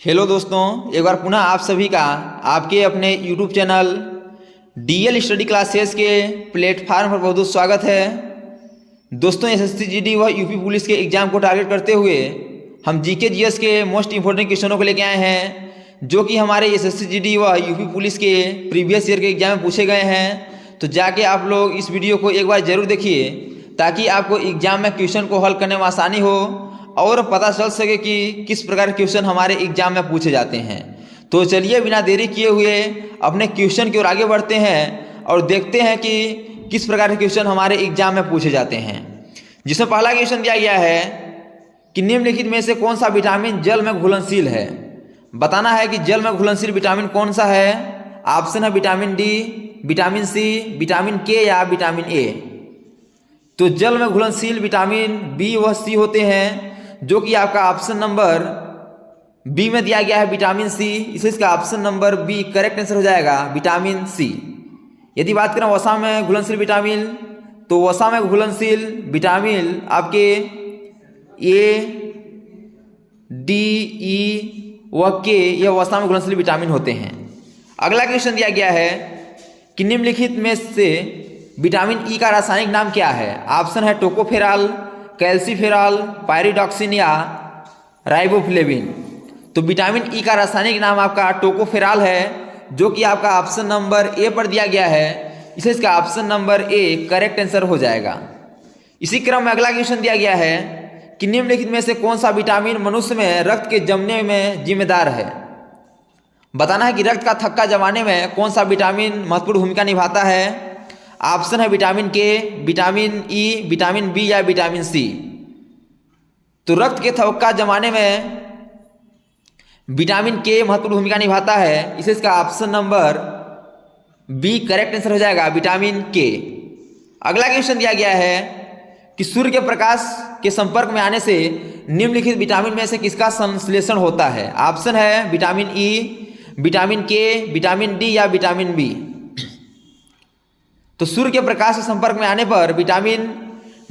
Hello दोस्तों, एक बार पुनः आप सभी का आपके अपने YouTube channel DL study classes के प्लेटफार्म पर बहुत बहुत स्वागत है। दोस्तों, SSC GD व यूपी पुलिस के एग्ज़ाम को टारगेट करते हुए हम GK GS के मोस्ट इंपॉर्टेंट क्वेश्चनों को लेके आए हैं, जो कि हमारे SSC GD व यूपी पुलिस के प्रीवियस ईयर के एग्ज़ाम में पूछे गए हैं। तो जाके आप लोग इस वीडियो को एक बार ज़रूर देखिए, ताकि आपको एग्ज़ाम में क्वेश्चन को हल करने में आसानी हो और पता चल सके कि किस प्रकार के क्वेश्चन हमारे एग्जाम में पूछे जाते हैं। तो चलिए बिना देरी किए हुए अपने क्वेश्चन की ओर आगे बढ़ते हैं और देखते हैं कि किस प्रकार के क्वेश्चन हमारे एग्जाम में पूछे जाते हैं। जिसमें पहला क्वेश्चन दिया गया है कि निम्नलिखित में से कौन सा विटामिन जल में घुलनशील है। बताना है कि जल में घुलनशील विटामिन कौन सा है। ऑप्शन है vitamin D, vitamin C, vitamin K या विटामिन ए। तो जल में घुलनशील विटामिन बी व सी होते हैं, जो कि आपका ऑप्शन नंबर बी में दिया गया है विटामिन सी। इसलिए इसका option number B correct answer हो जाएगा विटामिन सी। यदि बात करें वसा में घुलनशील विटामिन, तो वसा में घुलनशील विटामिन आपके ए, डी, ई व के, यह वसा में घुलनशील विटामिन होते हैं। अगला क्वेश्चन दिया गया है कि निम्नलिखित में से विटामिन ई का रासायनिक नाम क्या है। ऑप्शन है टोकोफेरॉल, कैल्सीफेरॉल, पायरिडॉक्सिन या राइबोफ्लेविन। तो विटामिन ई का रासायनिक नाम आपका टोकोफेरॉल है, जो कि आपका ऑप्शन नंबर ए पर दिया गया है। इसलिए इसका option number A correct answer हो जाएगा। इसी क्रम में अगला क्वेश्चन दिया गया है कि निम्नलिखित में से कौन सा विटामिन मनुष्य में रक्त के जमने में जिम्मेदार है। बताना है कि रक्त का थक्का जमाने में कौन सा विटामिन महत्वपूर्ण भूमिका निभाता है। ऑप्शन है विटामिन के, विटामिन ई, विटामिन बी या विटामिन सी। तो रक्त के थक्का जमाने में विटामिन के महत्वपूर्ण भूमिका निभाता है। इसे इसका option number B correct answer हो जाएगा विटामिन के। अगला क्वेश्चन दिया गया है कि सूर्य के प्रकाश के संपर्क में आने से निम्नलिखित विटामिन में से किसका संश्लेषण होता है। ऑप्शन है विटामिन ई, विटामिन के, विटामिन डी या विटामिन बी। तो सूर्य के प्रकाश के संपर्क में आने पर विटामिन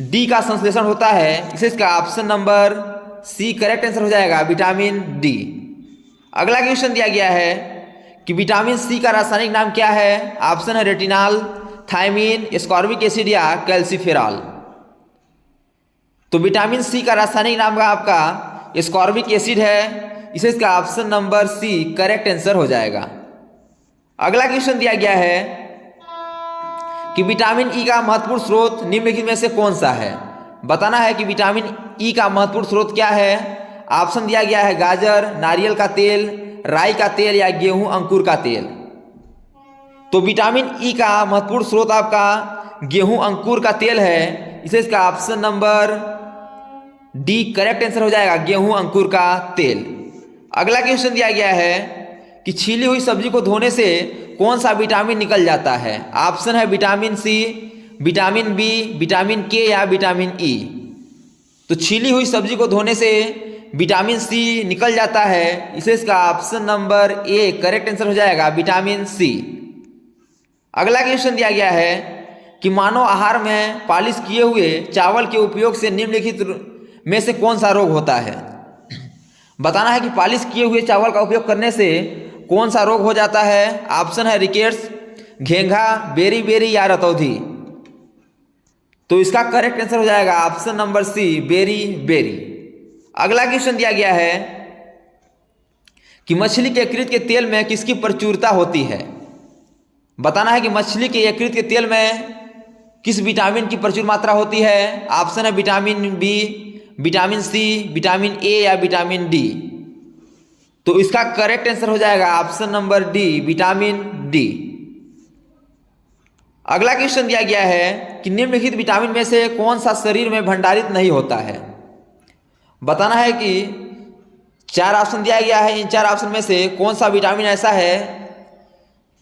डी का संश्लेषण होता है। इसे इसका option number C correct answer हो जाएगा विटामिन डी। अगला क्वेश्चन दिया गया है कि विटामिन सी का रासायनिक नाम क्या है। ऑप्शन है रेटिनॉल, थायमीन, एस्कॉर्बिक एसिड या कैल्सीफेरॉल। तो विटामिन सी का रासायनिक नाम का आपका एस्कॉर्बिक एसिड है। इसे इसका option number C correct answer हो जाएगा। अगला क्वेश्चन दिया गया है कि विटामिन ई का महत्वपूर्ण स्रोत निम्नलिखित में से कौन सा है। बताना है कि विटामिन ई का महत्वपूर्ण स्रोत क्या है। ऑप्शन दिया गया है गाजर, नारियल का तेल, राई का तेल या गेहूं अंकुर का तेल। तो विटामिन ई का महत्वपूर्ण स्रोत आपका गेहूं अंकुर का तेल है। इसे इसका option number D correct answer हो जाएगा गेहूं अंकुर का तेल। अगला क्वेश्चन दिया गया है कि छीली हुई सब्जी को धोने से कौन सा विटामिन निकल जाता है। ऑप्शन है vitamin C, vitamin B, vitamin K या विटामिन ई। तो छीली हुई सब्जी को धोने से विटामिन सी निकल जाता है। इसे इसका option number A correct answer हो जाएगा विटामिन सी। अगला क्वेश्चन दिया गया है कि मानव आहार में पालिश किए हुए चावल के उपयोग से निम्नलिखित में से कौन सा रोग होता है। बताना है कि पालिश किए हुए चावल का उपयोग करने से कौन सा रोग हो जाता है। ऑप्शन है रिकेट्स, घेंघा, बेरी बेरी या रतौधी। तो इसका करेक्ट आंसर हो जाएगा option number C beriberi. अगला क्वेश्चन दिया गया है कि मछली के यकृत के तेल में किसकी प्रचुरता होती है। बताना है कि मछली के यकृत के तेल में किस विटामिन की प्रचुर मात्रा होती है। ऑप्शन है vitamin B, vitamin C, vitamin A या विटामिन डी। तो इसका करेक्ट आंसर हो जाएगा option number D vitamin D. अगला क्वेश्चन दिया गया है कि निम्नलिखित विटामिन में से कौन सा शरीर में भंडारित नहीं होता है। बताना है कि चार ऑप्शन दिया गया है। इन चार ऑप्शन में से कौन सा विटामिन ऐसा है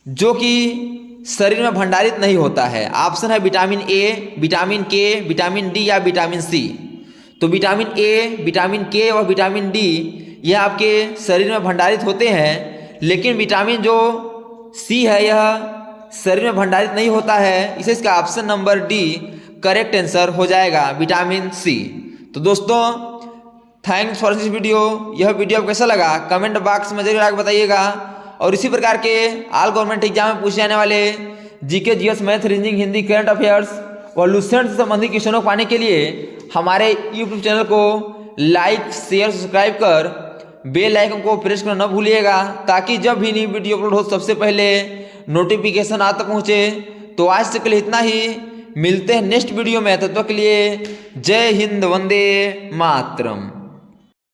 जो कि शरीर में भंडारित नहीं होता है। ऑप्शन है विटामिन ए, विटामिन के, विटामिन डी या विटामिन सी। तो विटामिन ए, विटामिन के और विटामिन डी यह आपके शरीर में भंडारित होते हैं, लेकिन विटामिन जो सी है यह शरीर में भंडारित नहीं होता है। इसे इसका option number D correct answer हो जाएगा विटामिन सी। तो दोस्तों थैंक्स फॉर दिस वीडियो। यह वीडियो आपको कैसा लगा कमेंट बॉक्स में जरूर आकर बताइएगा। और इसी प्रकार के ऑल गवर्नमेंट एग्जाम में पूछे जाने वाले GK, GS, math, reasoning, Hindi, current affairs और लुसेंट से संबंधित क्वेश्चनों को पाने के लिए हमारे यूट्यूब चैनल को लाइक, शेयर, सब्सक्राइब कर बेल आइकन को प्रेस करना न भूलिएगा, ताकि जब भी नई वीडियो अपलोड हो सबसे पहले नोटिफिकेशन आप तक पहुँचे। तो आज तक के लिए इतना ही, मिलते हैं नेक्स्ट वीडियो में। तब तक के लिए जय हिंद, वंदे मातरम।